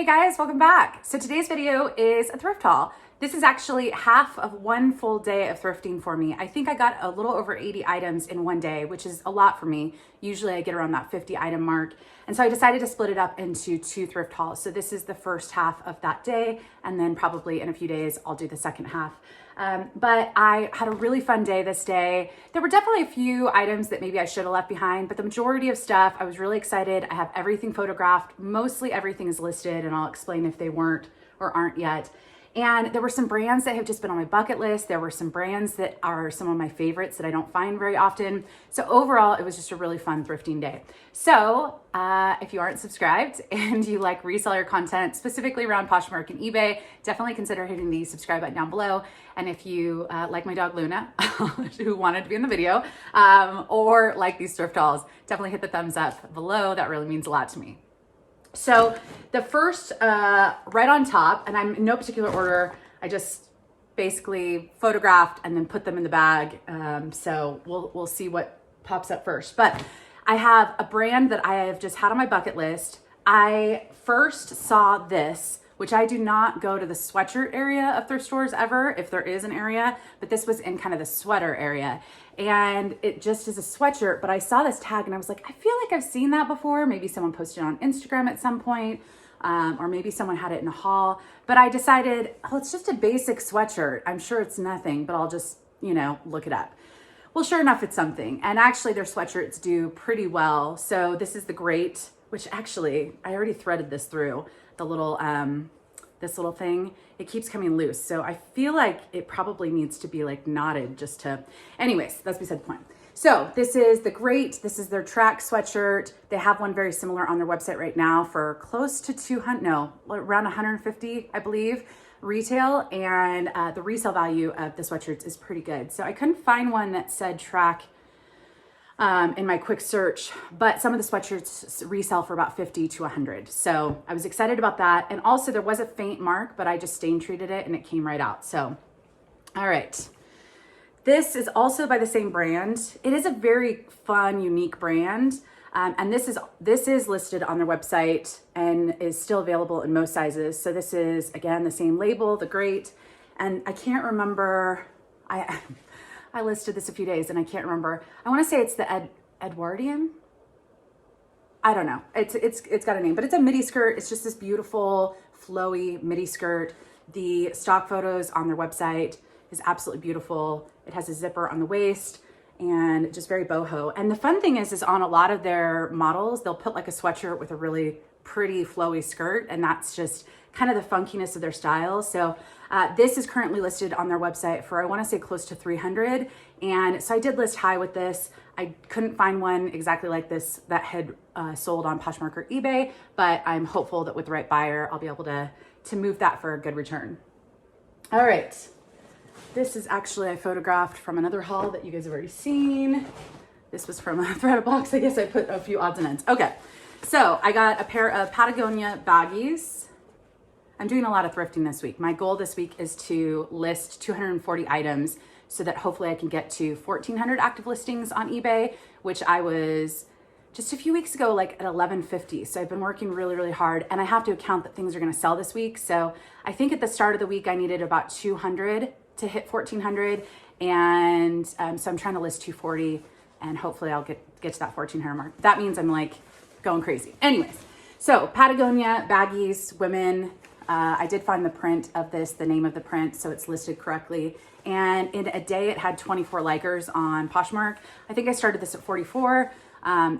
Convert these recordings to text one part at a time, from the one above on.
Hey guys, welcome back. So today's video is a thrift haul. This is actually half of one full day of thrifting for me. I think I got a little over 80 items in one day, which is a lot for me. Usually I get around that 50 item mark. And so I decided to split it up into two thrift hauls. So this is the first half of that day, and then probably in a few days, I'll do the second half. But I had a really fun day this day. There were definitely a few items that maybe I should have left behind, but the majority of stuff, I was really excited. I have everything photographed. Mostly everything is listed, and I'll explain if they weren't or aren't yet. And there were some brands that have just been on my bucket list. There were some brands that are some of my favorites that I don't find very often. So overall, it was just a really fun thrifting day. So if you aren't subscribed and you like reseller content, specifically around Poshmark and eBay, definitely consider hitting the subscribe button down below. And if you like my dog Luna, who wanted to be in the video, or like these thrift hauls, definitely hit the thumbs up below. That really means a lot to me. So the first, right on top, and I'm in no particular order, I just basically photographed and then put them in the bag. So we'll see what pops up first. But I have a brand that I have just had on my bucket list. I first saw this, which I do not go to the sweatshirt area of thrift stores ever, if there is an area, but this was in kind of the sweater area. And it just is a sweatshirt, but I saw this tag and I was like, I feel like I've seen that before. Maybe someone posted it on Instagram at some point, or maybe someone had it in a haul. But I decided, oh, it's just a basic sweatshirt. I'm sure it's nothing, but I'll just, look it up. Well, sure enough, it's something. And actually their sweatshirts do pretty well. So this is the Great, which actually, I already threaded this through the little, this little thing. It keeps coming loose. So I feel like it probably needs to be like knotted just to, anyways, that's beside the point. So this is the Great, this is their track sweatshirt. They have one very similar on their website right now for close to 200, no, around 150, I believe, retail. And the resale value of the sweatshirts is pretty good. So I couldn't find one that said track in my quick search, but some of the sweatshirts resell for about 50 to 100. So I was excited about that. And also there was a faint mark, but I just stain treated it and it came right out. So, all right. This is also by the same brand. It is a very fun, unique brand. And this is listed on their website and is still available in most sizes. So this is, again, the same label, the Great. And I can't remember, I listed this a few days and I can't remember. I want to say it's the Edwardian. I don't know. It's got a name, but it's a midi skirt. It's just this beautiful flowy midi skirt. The stock photos on their website is absolutely beautiful. It has a zipper on the waist and just very boho. And the fun thing is on a lot of their models, they'll put like a sweatshirt with a really pretty flowy skirt, and that's just kind of the funkiness of their style. So this is currently listed on their website for, I want to say, close to 300. And so I did list high with this. I couldn't find one exactly like this that had sold on Poshmark or eBay, but I'm hopeful that with the right buyer, I'll be able to move that for a good return. All right. This is actually, I photographed from another haul that you guys have already seen. This was from a thread box. I guess I put a few odds and ends. Okay. So I got a pair of Patagonia baggies. I'm doing a lot of thrifting this week. My goal this week is to list 240 items so that hopefully I can get to 1,400 active listings on eBay, which I was just a few weeks ago, like at 1,150. So I've been working really, really hard, and I have to account that things are gonna sell this week. So I think at the start of the week, I needed about 200 to hit 1,400. And so I'm trying to list 240 and hopefully I'll get to that 1,400 mark. That means I'm like going crazy. Anyways, so Patagonia baggies, women. I did find the print of this, the name of the print, so it's listed correctly. And in a day, it had 24 likers on Poshmark. I think I started this at 44.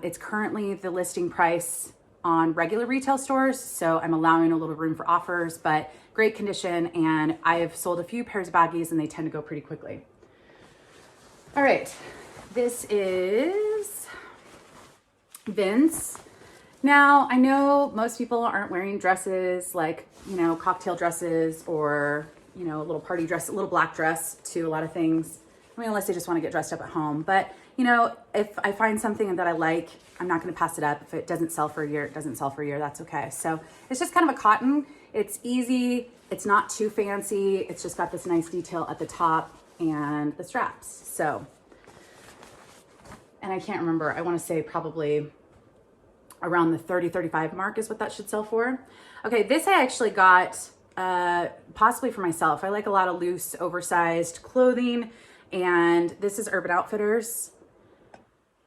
It's currently the listing price on regular retail stores, so I'm allowing a little room for offers, but great condition. And I've sold a few pairs of baggies and they tend to go pretty quickly. All right, this is Vince. Now, I know most people aren't wearing dresses like, cocktail dresses or, a little party dress, a little black dress to a lot of things. I mean, unless they just want to get dressed up at home. But, if I find something that I like, I'm not going to pass it up. If it doesn't sell for a year, it doesn't sell for a year. That's okay. So it's just kind of a cotton. It's easy. It's not too fancy. It's just got this nice detail at the top and the straps. So, and I can't remember. I want to say probably around the 30-35 mark is what that should sell for. Okay, this I actually got possibly for myself. I like a lot of loose, oversized clothing, and this is Urban Outfitters.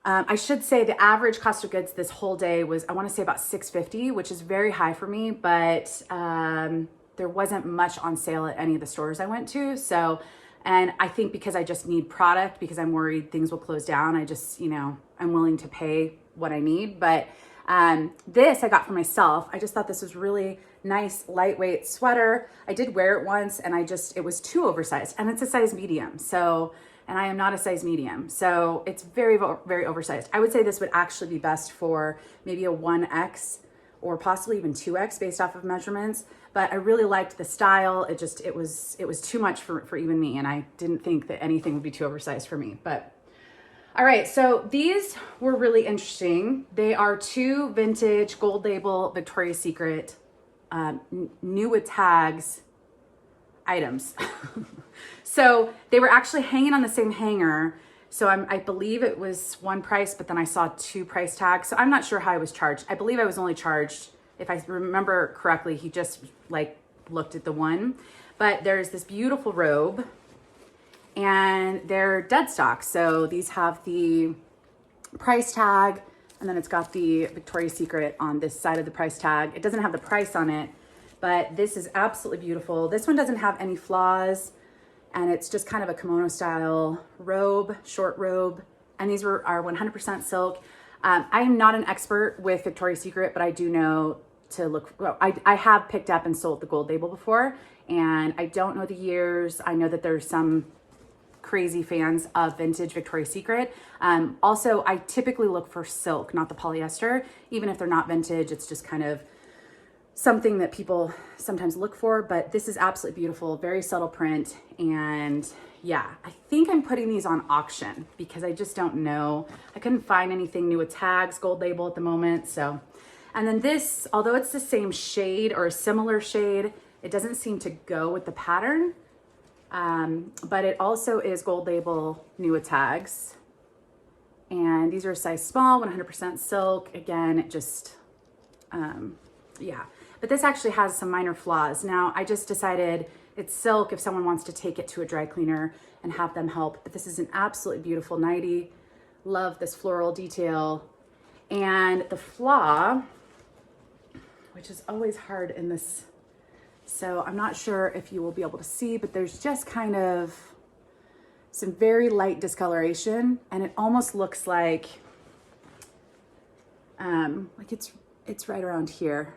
I should say the average cost of goods this whole day was, I want to say about $6.50, which is very high for me, but there wasn't much on sale at any of the stores I went to. So, and I think because I just need product, because I'm worried things will close down, I just, you know, I'm willing to pay what I need. But this I got for myself. I just thought this was really nice, lightweight sweater. I did wear it once and it was too oversized, and it's a size medium. So, and I am not a size medium. So it's very, very oversized. I would say this would actually be best for maybe a 1X or possibly even 2X based off of measurements. But I really liked the style. It was too much for even me. And I didn't think that anything would be too oversized for me. But all right, so these were really interesting. They are 2 vintage gold label Victoria's Secret new with tags items. So they were actually hanging on the same hanger. So I believe it was one price, but then I saw 2 price tags. So I'm not sure how I was charged. I believe I was only charged, if I remember correctly, he just like looked at the one. But there's this beautiful robe, and they're dead stock. So these have the price tag, and then it's got the Victoria's Secret on this side of the price tag. It doesn't have the price on it, but this is absolutely beautiful. This one doesn't have any flaws, and it's just kind of a kimono style robe, short robe. And these are 100% silk. I am not an expert with Victoria's Secret, but I do know to look, well, I have picked up and sold the gold label before, and I don't know the years. I know that there's some crazy fans of vintage Victoria's Secret. Also, I typically look for silk, not the polyester. Even if they're not vintage, it's just kind of something that people sometimes look for. But this is absolutely beautiful, very subtle print. And yeah, I think I'm putting these on auction because I just don't know. I couldn't find anything new with tags, gold label at the moment. So, and then this, although it's the same shade or a similar shade, it doesn't seem to go with the pattern. But it also is gold label new with tags. And these are a size small, 100% silk. Again, it just, yeah. But this actually has some minor flaws. Now, I just decided it's silk if someone wants to take it to a dry cleaner and have them help. But this is an absolutely beautiful nightie. Love this floral detail. And the flaw, which is always hard in this, so I'm not sure if you will be able to see, but there's just kind of some very light discoloration, and it almost looks like it's right around here,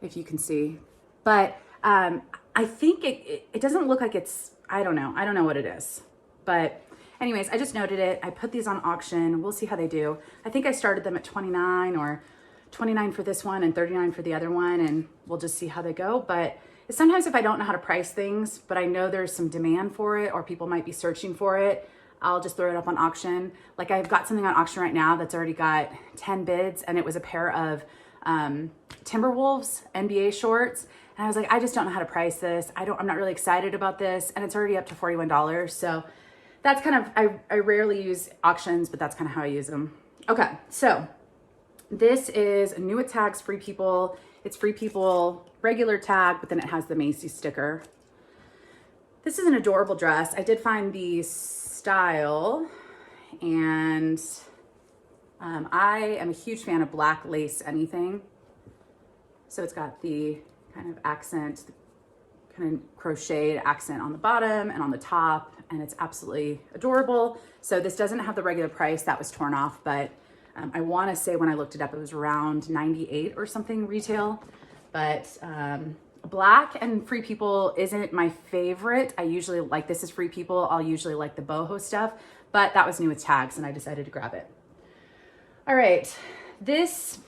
if you can see. But I think it doesn't look like it's, I don't know what it is. But anyways, I just noted it. I put these on auction. We'll see how they do. I think I started them at 29 or 29 for this one and 39 for the other one, and we'll just see how they go. But sometimes if I don't know how to price things, but I know there's some demand for it or people might be searching for it, I'll just throw it up on auction. Like I've got something on auction right now that's already got 10 bids, and it was a pair of Timberwolves NBA shorts. And I was like, I just don't know how to price this. I'm not really excited about this. And it's already up to $41. So that's kind of, I rarely use auctions, but that's kind of how I use them. Okay, so this is new with tags, Free People. It's Free People regular tag, but then it has the Macy's sticker. This is an adorable dress. I did find the style, and I am a huge fan of black lace anything. So it's got the kind of accent, kind of crocheted accent on the bottom and on the top, and it's absolutely adorable. So this doesn't have the regular price, that was torn off, but I want to say when I looked it up, it was around 98 or something retail. But black and Free People isn't my favorite. I usually like, this is Free People. I'll usually like the boho stuff, but that was new with tags and I decided to grab it. All right, this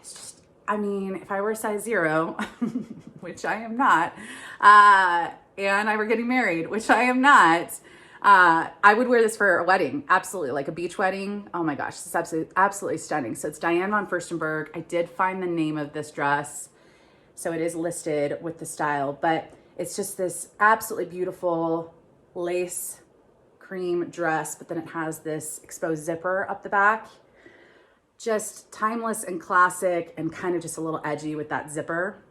is just, I mean, if I were a size 0, which I am not, and I were getting married, which I am not, I would wear this for a wedding. Absolutely. Like a beach wedding. Oh my gosh. It's absolutely stunning. So it's Diane von Furstenberg. I did find the name of this dress, so it is listed with the style, but it's just this absolutely beautiful lace cream dress, but then it has this exposed zipper up the back. just timeless and classic and kind of just a little edgy with that zipper.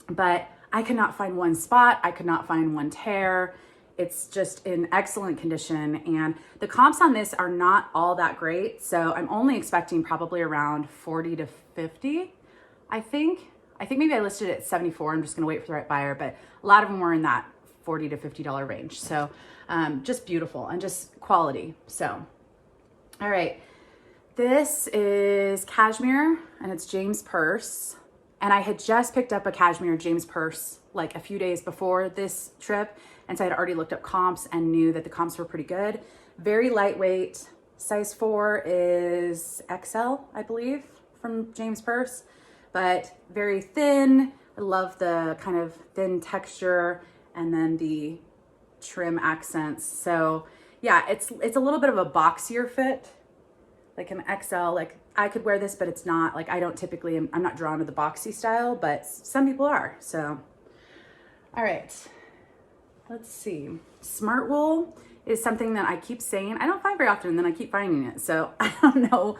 But I could not find one spot. I could not find one tear. It's just in excellent condition. And the comps on this are not all that great. So I'm only expecting probably around 40 to 50, I think. I think maybe I listed it at 74. I'm just gonna wait for the right buyer, but a lot of them were in that $40 to $50 range. So just beautiful and just quality. So, all right. This is cashmere and it's James purse. And I had just picked up a cashmere James purse like a few days before this trip. And so I had already looked up comps and knew that the comps were pretty good. Very lightweight. Size 4 is XL, I believe, from James purse, but very thin. I love the kind of thin texture and then the trim accents. So yeah, it's a little bit of a boxier fit, like an XL. Like I could wear this, but it's not like, I don't typically, I'm not drawn to the boxy style, but some people are. So, all right, let's see. Smart wool is something that I keep saying. I don't find very often, and then I keep finding it. So I don't know,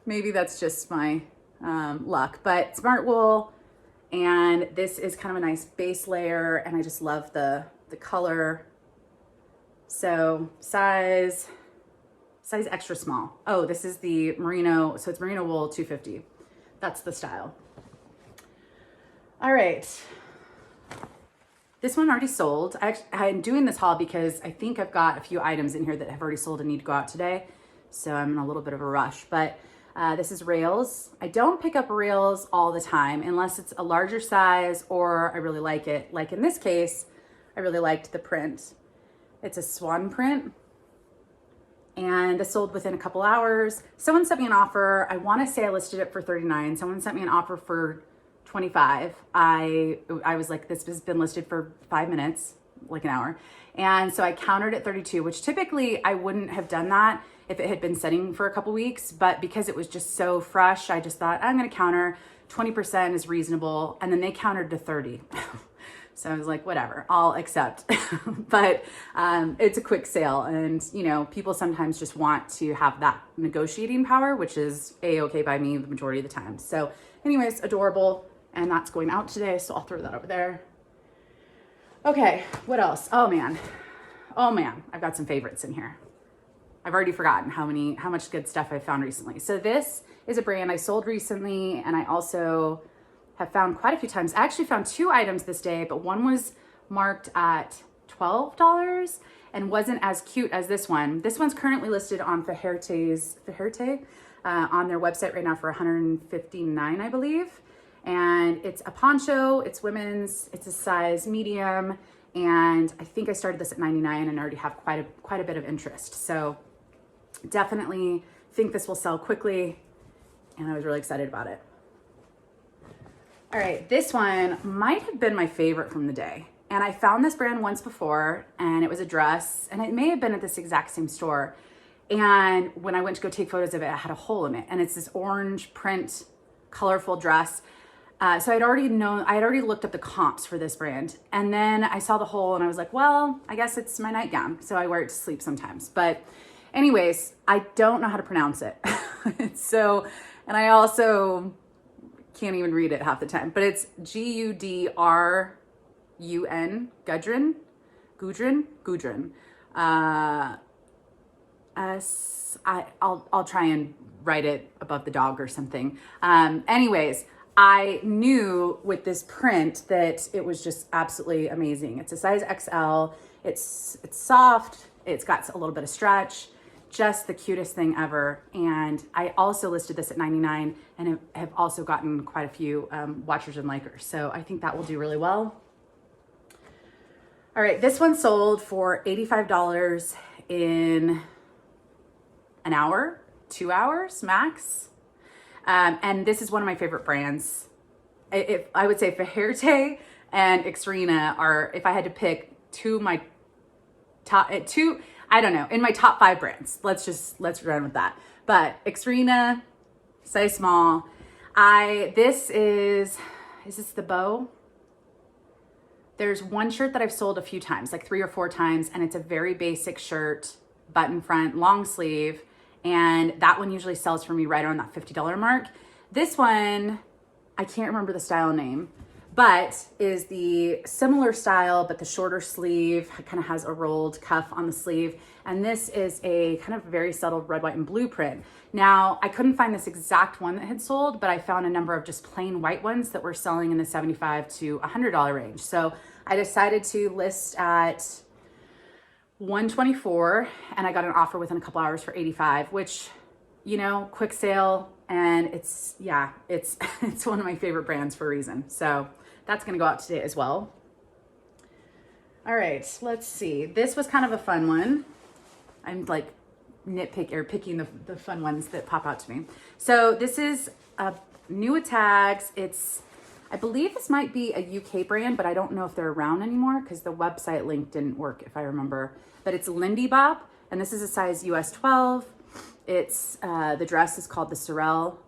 maybe that's just my luck, but smart wool. And this is kind of a nice base layer. And I just love the color. So size extra small. Oh, this is the merino. So it's merino wool 250. That's the style. All right. This one already sold. I'm doing this haul because I think I've got a few items in here that have already sold and need to go out today. So I'm in a little bit of a rush, but this is rails. I don't pick up rails all the time unless it's a larger size or I really like it. Like in this case, I really liked the print. It's a swan print. And this sold within a couple hours. Someone sent me an offer. I want to say I listed it for 39. Someone sent me an offer for 25. I was like, this has been listed for 5 minutes, like an hour. And so I countered at 32, which typically I wouldn't have done that if it had been sitting for a couple weeks. But because it was just so fresh, I just thought I'm going to counter. 20% is reasonable. And then they countered to 30. So I was like, whatever, I'll accept. But it's a quick sale. And, you know, people sometimes just want to have that negotiating power, which is A-okay by me the majority of the time. So anyways, adorable. And that's going out today. So I'll throw that over there. Okay, what else? Oh man, I've got some favorites in here. I've already forgotten how much good stuff I've found recently. So this is a brand I sold recently, and I also have found quite a few times. I actually found 2 items this day, but one was marked at $12 and wasn't as cute as this one. This one's currently listed on Feherte on their website right now for $159, I believe. And it's a poncho, it's women's, it's a size medium, and I think I started this at 99 and already have quite a bit of interest. So definitely think this will sell quickly, and I was really excited about it. All right, this one might have been my favorite from the day. And I found this brand once before, and it was a dress, and it may have been at this exact same store. And when I went to go take photos of it, it had a hole in it, and it's this orange print, colorful dress. So I had already looked up the comps for this brand, and then I saw the hole and I was like, well, I guess it's my nightgown. So I wear it to sleep sometimes. But anyways, I don't know how to pronounce it. And I also can't even read it half the time, but it's Gudrun, Gudrun. I'll try and write it above the dog or something. Anyways, I knew with this print that it was just absolutely amazing. It's a size XL. It's soft. It's got a little bit of stretch. Just the cutest thing ever. And I also listed this at 99 and have also gotten quite a few watchers and likers. So I think that will do really well. All right, this one sold for $85 in an hour, 2 hours max. And this is one of my favorite brands. I would say Feherte and Extrina are, if I had to pick two of my top, I don't know, in my top 5 brands. Let's run with that. But Extrina, size small. This is this the bow? There's one shirt that I've sold a few times, like 3 or 4 times, and it's a very basic shirt, button front, long sleeve, And that one usually sells for me right around that $50 mark. This one, I can't remember the style name, but is the similar style, but the shorter sleeve, kind of has a rolled cuff on the sleeve. And this is a kind of very subtle red, white, and blue print. Now, I couldn't find this exact one that had sold, but I found a number of just plain white ones that were selling in the $75 to $100 range. So I decided to list at $124, and I got an offer within a couple hours for $85, which, you know, quick sale. And it's one of my favorite brands for a reason. So that's gonna go out today as well. All right, let's see. This was kind of a fun one. I'm like picking the fun ones that pop out to me. So this is COMMONTAGS. I believe this might be a UK brand, but I don't know if they're around anymore because the website link didn't work, if I remember. But it's Lindy Bop, and this is a size US 12. It's the dress is called the Sorel.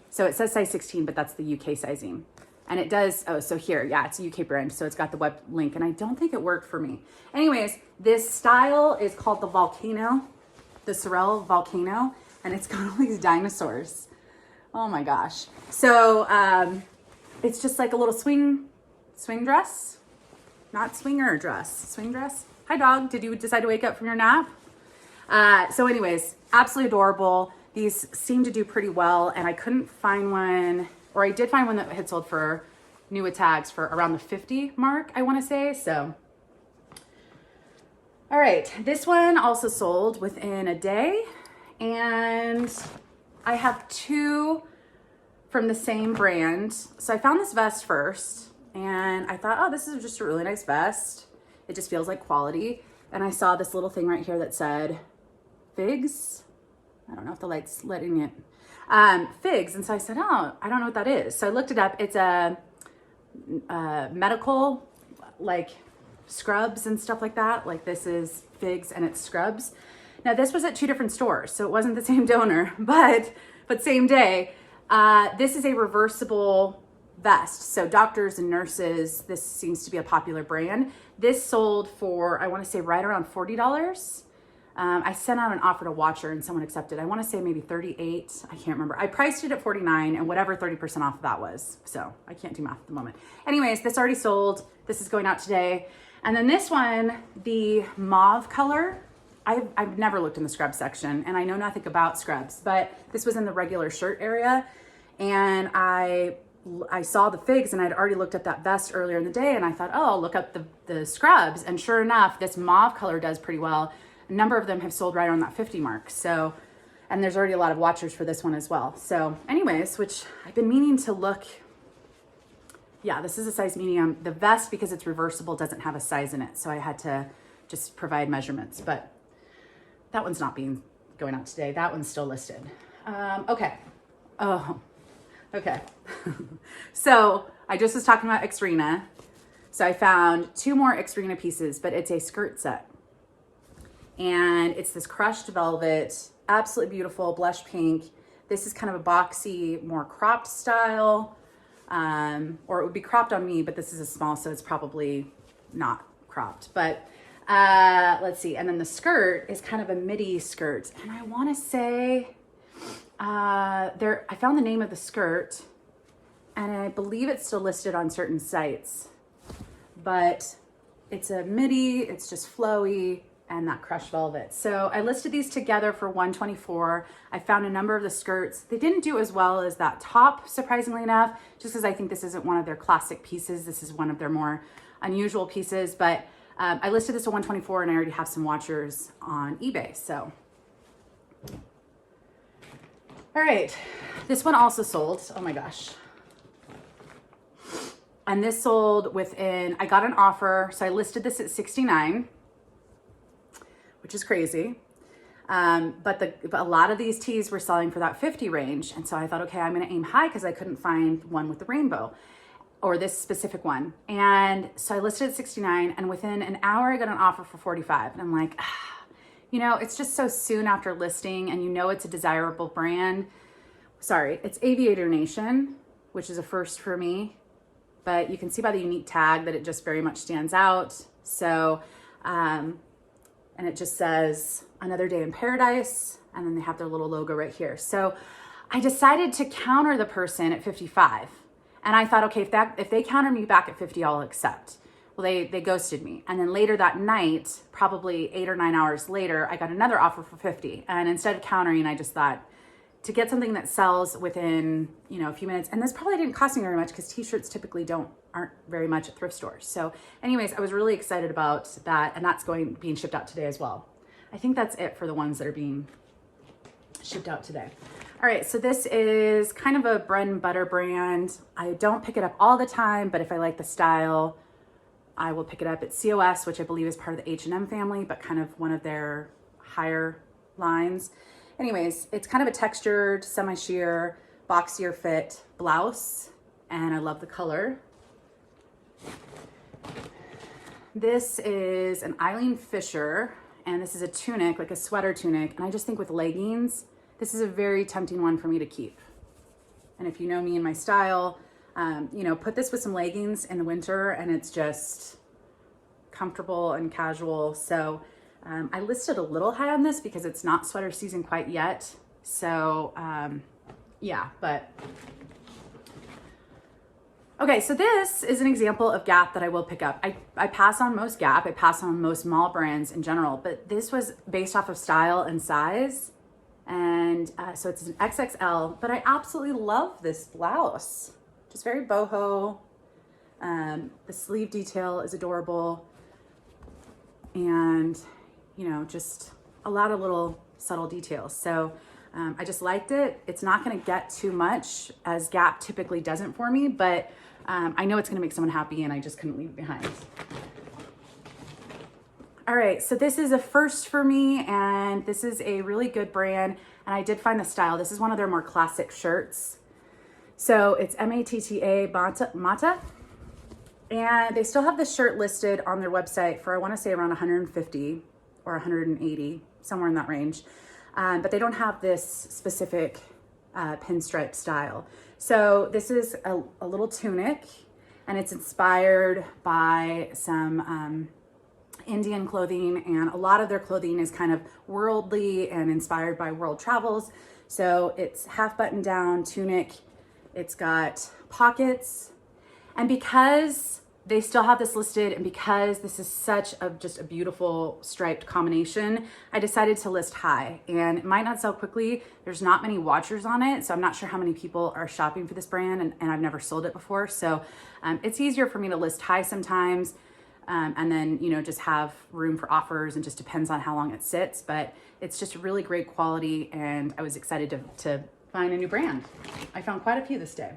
So it says size 16, but that's the UK sizing. And it does, oh, so here, yeah, it's a UK brand. So it's got the web link, and I don't think it worked for me. Anyways, this style is called the Volcano, the Sorel Volcano, and it's got all these dinosaurs. Oh my gosh. So it's just like a little swing dress, not swinger dress, swing dress. Hi dog, did you decide to wake up from your nap? So anyways, absolutely adorable. These seem to do pretty well, and I couldn't find one, or I did find one that had sold for COMMONTAGS for around the 50 mark, I want to say. So, all right, this one also sold within a day, and I have two from the same brand. So I found this vest first, and I thought, oh, this is just a really nice vest. It just feels like quality. And I saw this little thing right here that said figs. I don't know if the light's letting it. Figs. And so I said, oh, I don't know what that is. So I looked it up. It's a medical, like scrubs and stuff like that. Like this is figs and it's scrubs. Now this was at two different stores, so it wasn't the same donor, but same day. This is a reversible vest. So doctors and nurses, this seems to be a popular brand. This sold for, I want to say right around $40. I sent out an offer to Watcher and someone accepted. I want to say maybe 38. I can't remember. I priced it at 49 and whatever 30% off of that was. So I can't do math at the moment. Anyways, this already sold. This is going out today. And then this one, the mauve color, I've never looked in the scrub section and I know nothing about scrubs, but this was in the regular shirt area. And I saw the figs and I'd already looked up that vest earlier in the day and I thought, oh, I'll look up the scrubs. And sure enough, this mauve color does pretty well. A number of them have sold right on that 50 mark. So, and there's already a lot of watchers for this one as well. So anyways, which I've been meaning to look. Yeah, this is a size medium. The vest, because it's reversible, doesn't have a size in it. So I had to just provide measurements, but that one's not going out today. That one's still listed. Okay. Oh, okay. So I just was talking about Xrina. So I found two more Xrina pieces, but it's a skirt set. And it's this crushed velvet, absolutely beautiful, blush pink. This is kind of a boxy, more cropped style, or it would be cropped on me, but this is a small, so it's probably not cropped. But let's see. And then the skirt is kind of a midi skirt. And I want to say, I found the name of the skirt, and I believe it's still listed on certain sites. But it's a midi, it's just flowy, and that crushed velvet. So I listed these together for $124. I found a number of the skirts. They didn't do as well as that top, surprisingly enough, just because I think this isn't one of their classic pieces. This is one of their more unusual pieces, but I listed this at $124 and I already have some watchers on eBay, so. All right, this one also sold, oh my gosh. And this sold within, I got an offer, so I listed this at 69, which is crazy. But a lot of these tees were selling for that 50 range. And so I thought, okay, I'm gonna aim high because I couldn't find one with the rainbow or this specific one. And so I listed at 69 and within an hour I got an offer for 45. And I'm like, you know, it's just so soon after listing and you know it's a desirable brand. Sorry, it's Aviator Nation, which is a first for me. But you can see by the unique tag that it just very much stands out. So, and it just says Another Day in Paradise, and then they have their little logo right here. So I decided to counter the person at 55. And I thought, okay, if they counter me back at 50, I'll accept. Well, they ghosted me. And then later that night, probably 8 or 9 hours later, I got another offer for 50. And instead of countering, I just thought, to get something that sells within, a few minutes, and this probably didn't cost me very much because t-shirts typically aren't very much at thrift stores. So anyways, I was really excited about that, and that's being shipped out today as well. I think that's it for the ones that are being shipped out today. All right, so this is kind of a bread and butter brand. I don't pick it up all the time, but if I like the style, I will pick it up. It's COS, which I believe is part of the H&M family, but kind of one of their higher lines. Anyways, it's kind of a textured, semi-sheer, boxier fit blouse, and I love the color. This is an Eileen Fisher, and this is a tunic, like a sweater tunic, and I just think with leggings, this is a very tempting one for me to keep. And if you know me and my style, put this with some leggings in the winter, and it's just comfortable and casual. So I listed a little high on this because it's not sweater season quite yet. So yeah, but okay, so this is an example of Gap that I will pick up. I pass on most Gap, I pass on most mall brands in general, but this was based off of style and size. And so it's an XXL, but I absolutely love this blouse. Just very boho. The sleeve detail is adorable. And just a lot of little subtle details. So I just liked it. It's not gonna get too much, as Gap typically doesn't for me, but I know it's gonna make someone happy, and I just couldn't leave it behind. All right, so this is a first for me, and this is a really good brand, and I did find the style. This is one of their more classic shirts. So it's Matta Mata. And they still have this shirt listed on their website for, I want to say, around 150 or 180, somewhere in that range. But they don't have this specific pinstripe style. So this is a little tunic, and it's inspired by some Indian clothing, and a lot of their clothing is kind of worldly and inspired by world travels. So it's half button down tunic. It's got pockets. And because they still have this listed, and because this is such just a beautiful striped combination, I decided to list high. And it might not sell quickly. There's not many watchers on it, so I'm not sure how many people are shopping for this brand, and I've never sold it before. So it's easier for me to list high sometimes, and then, just have room for offers, and just depends on how long it sits. But it's just really great quality, and I was excited to find a new brand. I found quite a few this day.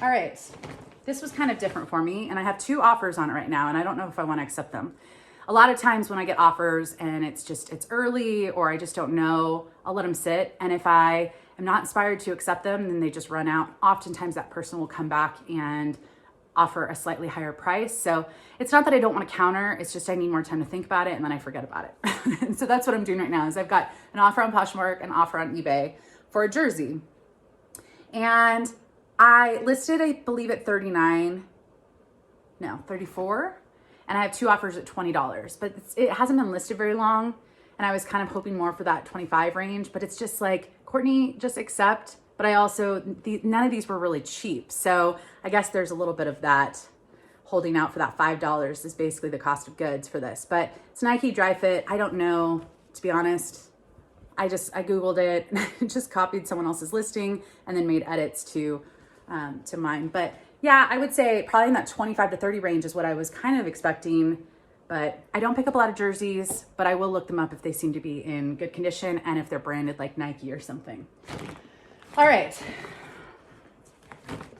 All right. This was kind of different for me, and I have 2 offers on it right now, and I don't know if I want to accept them. A lot of times when I get offers and it's early, or I just don't know, I'll let them sit. And if I am not inspired to accept them, then they just run out. Oftentimes that person will come back and offer a slightly higher price. So it's not that I don't want to counter, it's just I need more time to think about it, and then I forget about it. And so that's what I'm doing right now, is I've got an offer on Poshmark, an offer on eBay for a jersey. And I listed, I believe, at 34, and I have 2 offers at $20, but it hasn't been listed very long, and I was kind of hoping more for that 25 range, but it's just like, Courtney, just accept. But I also, none of these were really cheap, so I guess there's a little bit of that holding out for that $5 is basically the cost of goods for this. But it's Nike dry fit. I don't know, to be honest. I Googled it, and just copied someone else's listing, and then made edits to mine. But yeah, I would say probably in that 25 to 30 range is what I was kind of expecting. But I don't pick up a lot of jerseys, but I will look them up if they seem to be in good condition, and if they're branded like Nike or something. All right.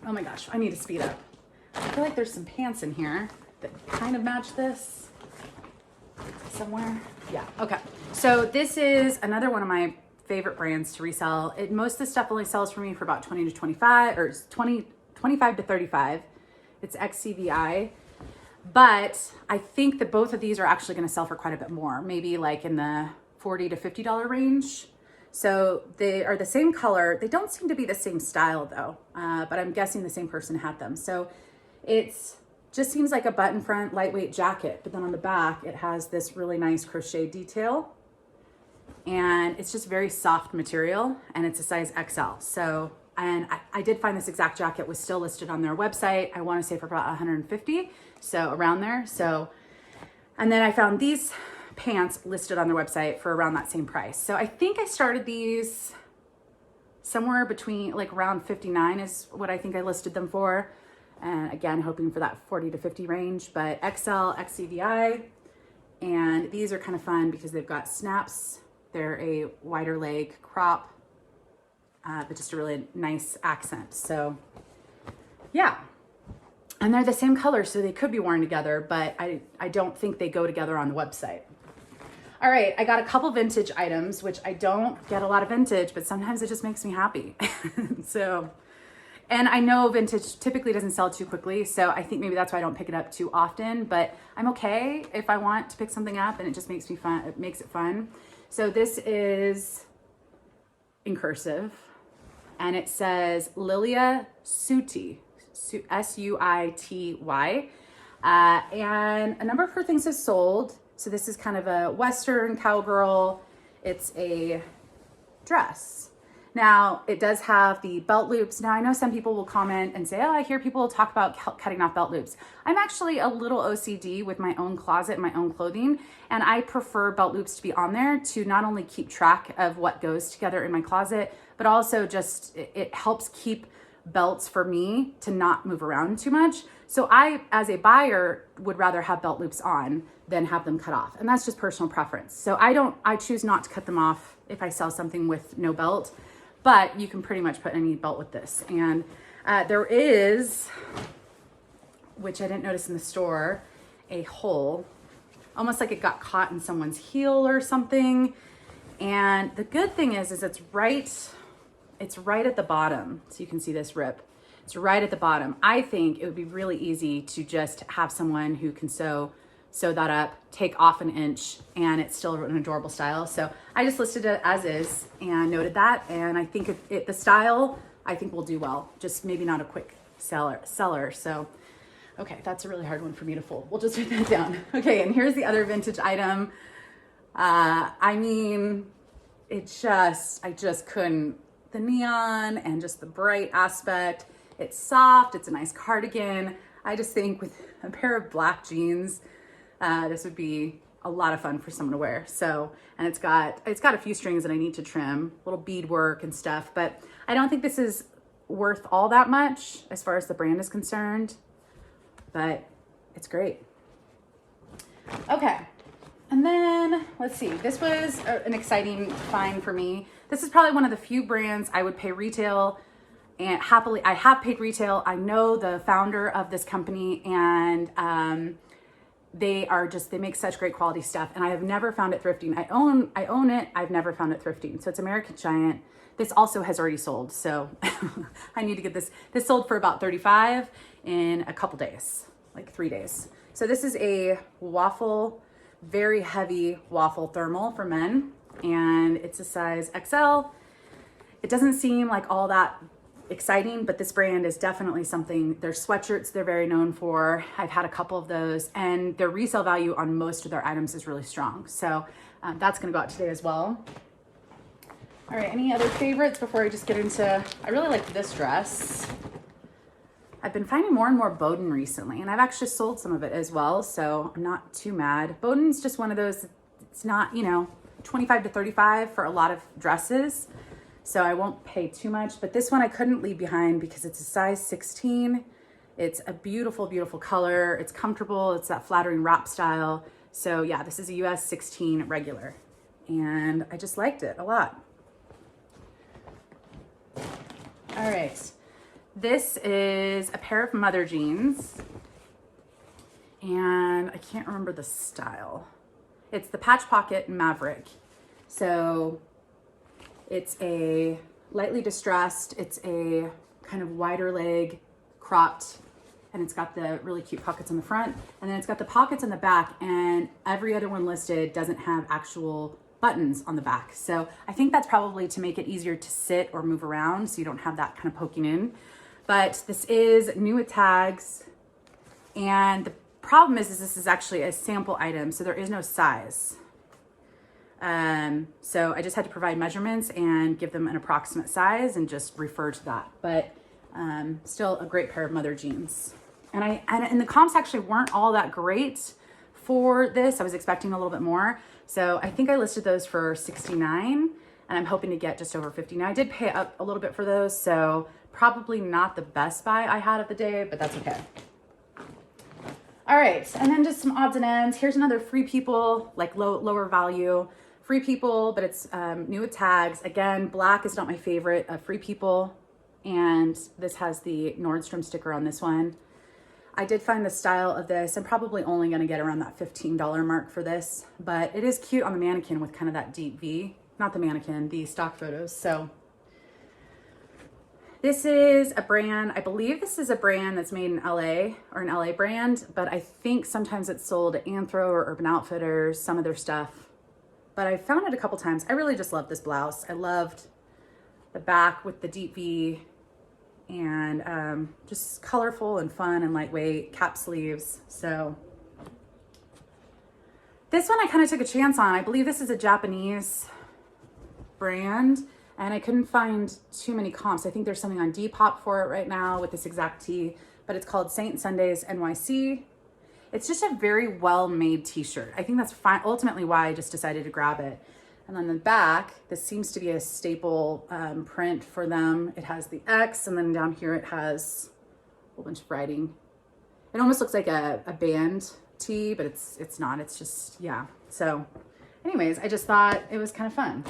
Oh my gosh, I need to speed up. I feel like there's some pants in here that kind of match this somewhere. Yeah, okay. So this is another one of my favorite brands to resell. Most of the stuff only sells for me for about 20 to 25, or 25 to 35. It's XCVI. But I think that both of these are actually going to sell for quite a bit more, maybe like in the $40 to $50 range. So they are the same color. They don't seem to be the same style though, but I'm guessing the same person had them. So it's Just seems like a button front lightweight jacket, but then on the back it has this really nice crochet detail, and it's just very soft material, and it's a size XL. So, and I did find this exact jacket was still listed on their website. I want to say for about 150, so around there. So, and then I found these pants listed on their website for around that same price. So I think I started these somewhere between like around 59 is what I think I listed them for. And again, hoping for that 40 to 50 range, but XL, XCVI. And these are kind of fun because they've got snaps. They're a wider leg crop, but just a really nice accent. So yeah. And they're the same color, so they could be worn together, but I don't think they go together on the website. All right, I got a couple vintage items, which I don't get a lot of vintage, but sometimes it just makes me happy. So, and I know vintage typically doesn't sell too quickly, so I think maybe that's why I don't pick it up too often, but I'm okay if I want to pick something up and it just makes me fun, it makes it fun. So this is in cursive, and it says Lilia Suity, S-U-I-T-Y, and a number of her things have sold. So this is kind of a Western cowgirl. It's a dress. Now it does have the belt loops. Now I know some people will comment and say, oh, I hear people talk about cutting off belt loops. I'm actually a little OCD with my own closet and my own clothing. And I prefer belt loops to be on there to not only keep track of what goes together in my closet, but also just, it helps keep belts for me to not move around too much. So I, as a buyer, would rather have belt loops on than have them cut off. And that's just personal preference. So I choose not to cut them off if I sell something with no belt, but you can pretty much put any belt with this. And there is, which I didn't notice in the store, a hole, almost like it got caught in someone's heel or something. And the good thing is it's right at the bottom. So you can see this rip. It's right at the bottom. I think it would be really easy to just have someone who can sew that up, take off an inch, and it's still an adorable style. So I just listed it as is and noted that. And I think the style, I think will do well. Just maybe not a quick seller. So, okay, that's a really hard one for me to fold. We'll just write that down. Okay, and here's the other vintage item. I mean, I just couldn't. The neon and just the bright aspect. It's soft, it's a nice cardigan. I just think with a pair of black jeans, this would be a lot of fun for someone to wear. So, and it's got a few strings that I need to trim, little bead work and stuff, but I don't think this is worth all that much as far as the brand is concerned, but it's great. Okay. And then let's see, this was an exciting find for me. This is probably one of the few brands I would pay retail, and happily, I have paid retail. I know the founder of this company, and they make such great quality stuff, and I have never found it thrifting. I own it, I've never found it thrifting. So it's American Giant. This also has already sold, so I need to get this. This sold for about $35 in a couple days, like 3 days. So this is a waffle, very heavy waffle thermal for men, and it's a size XL. It doesn't seem like all that exciting, but this brand is definitely something. Their sweatshirts they're very known for. I've had a couple of those, and their resale value on most of their items is really strong. So that's gonna go out today as well. All right, any other favorites before I just get into, I really like this dress. I've been finding more and more Bowden recently, and I've actually sold some of it as well, so I'm not too mad. Bowden's just one of those, it's not, 25 to 35 for a lot of dresses, so I won't pay too much, but this one I couldn't leave behind because it's a size 16. It's a beautiful, beautiful color. It's comfortable. It's that flattering wrap style. So yeah, this is a US 16 regular, and I just liked it a lot. All right. This is a pair of mother jeans, and I can't remember the style. It's the Patch Pocket Maverick. So it's a lightly distressed, it's a kind of wider leg, cropped, and it's got the really cute pockets on the front, and then it's got the pockets on the back, and every other one listed doesn't have actual buttons on the back. So I think that's probably to make it easier to sit or move around so you don't have that kind of poking in. But this is new with tags, And the problem is this is actually a sample item, so there is no size. So I just had to provide measurements and give them an approximate size and just refer to that. But still a great pair of mother jeans. And the comps actually weren't all that great for this. I was expecting a little bit more. So I think I listed those for $69 and I'm hoping to get just over $50. Now I did pay up a little bit for those, so probably not the best buy I had of the day, but that's okay. All right, and then just some odds and ends. Here's another Free People, like lower value Free People, but it's new with tags. Again, black is not my favorite of Free People, and this has the Nordstrom sticker on this one. I did find the style of this. I'm probably only gonna get around that $15 mark for this, but it is cute on the mannequin with kind of that deep V. Not the mannequin, the stock photos. So this is a brand, I believe this is a brand that's made in LA, or an LA brand, but I think sometimes it's sold at Anthro or Urban Outfitters, some of their stuff. But I found it a couple times. I really just love this blouse. I loved the back with the deep V and just colorful and fun and lightweight, cap sleeves. So this one I kind of took a chance on. I believe this is a Japanese brand and I couldn't find too many comps. I think there's something on Depop for it right now with this exact tee, but it's called Saint Sundays NYC. It's just a very well-made t-shirt. I think that's ultimately why I just decided to grab it. And on the back, this seems to be a staple print for them. It has the X, and then down here it has a whole bunch of writing. It almost looks like a band tee, but it's not. It's just, yeah. So anyways, I just thought it was kind of fun.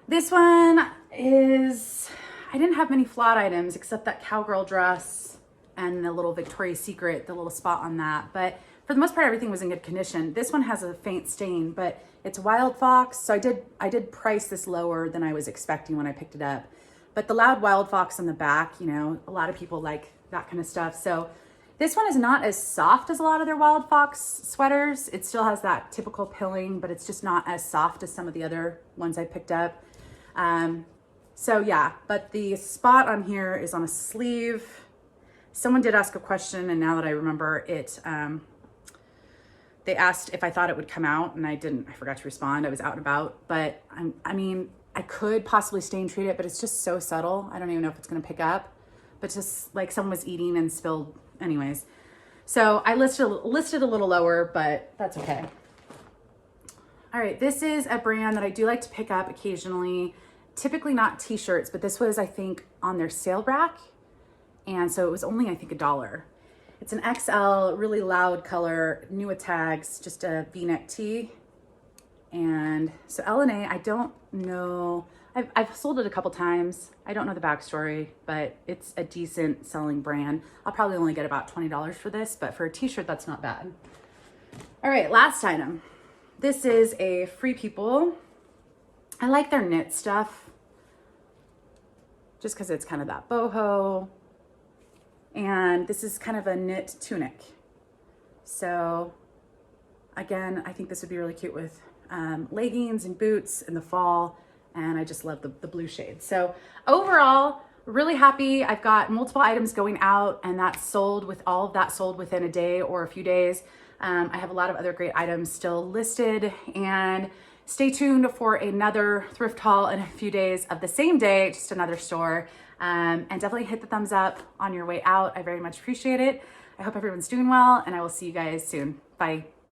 This one is, I didn't have many flawed items except that cowgirl dress and the little Victoria's Secret, the little spot on that. But for the most part, everything was in good condition. This one has a faint stain, but it's Wild Fox. So I did price this lower than I was expecting when I picked it up. But the loud Wild Fox on the back, you know, a lot of people like that kind of stuff. So this one is not as soft as a lot of their Wild Fox sweaters. It still has that typical pilling, but it's just not as soft as some of the other ones I picked up. So yeah, but the spot on here is on a sleeve. Someone did ask a question, and now that I remember it, they asked if I thought it would come out, and I didn't. I forgot to respond. I was out and about, but I mean, I could possibly stain treat it, but it's just so subtle. I don't even know if it's going to pick up, but just like someone was eating and spilled. Anyways, so I listed a little lower, but that's okay. All right, this is a brand that I do like to pick up occasionally. Typically not t-shirts, but this was, I think, on their sale rack. And so it was only, I think, $1. It's an XL, really loud color, new with tags, just a V-neck tee. And so L&A, I don't know. I've sold it a couple times. I don't know the backstory, but it's a decent selling brand. I'll probably only get about $20 for this, but for a t-shirt, that's not bad. All right, last item. This is a Free People. I like their knit stuff just because it's kind of that boho. And this is kind of a knit tunic. So again, I think this would be really cute with leggings and boots in the fall. And I just love the blue shade. So overall, really happy. I've got multiple items going out, and that's sold with all of that sold within a day or a few days. I have a lot of other great items still listed, and stay tuned for another thrift haul in a few days of the same day, just another store. And definitely hit the thumbs up on your way out. I very much appreciate it. I hope everyone's doing well, and I will see you guys soon. Bye.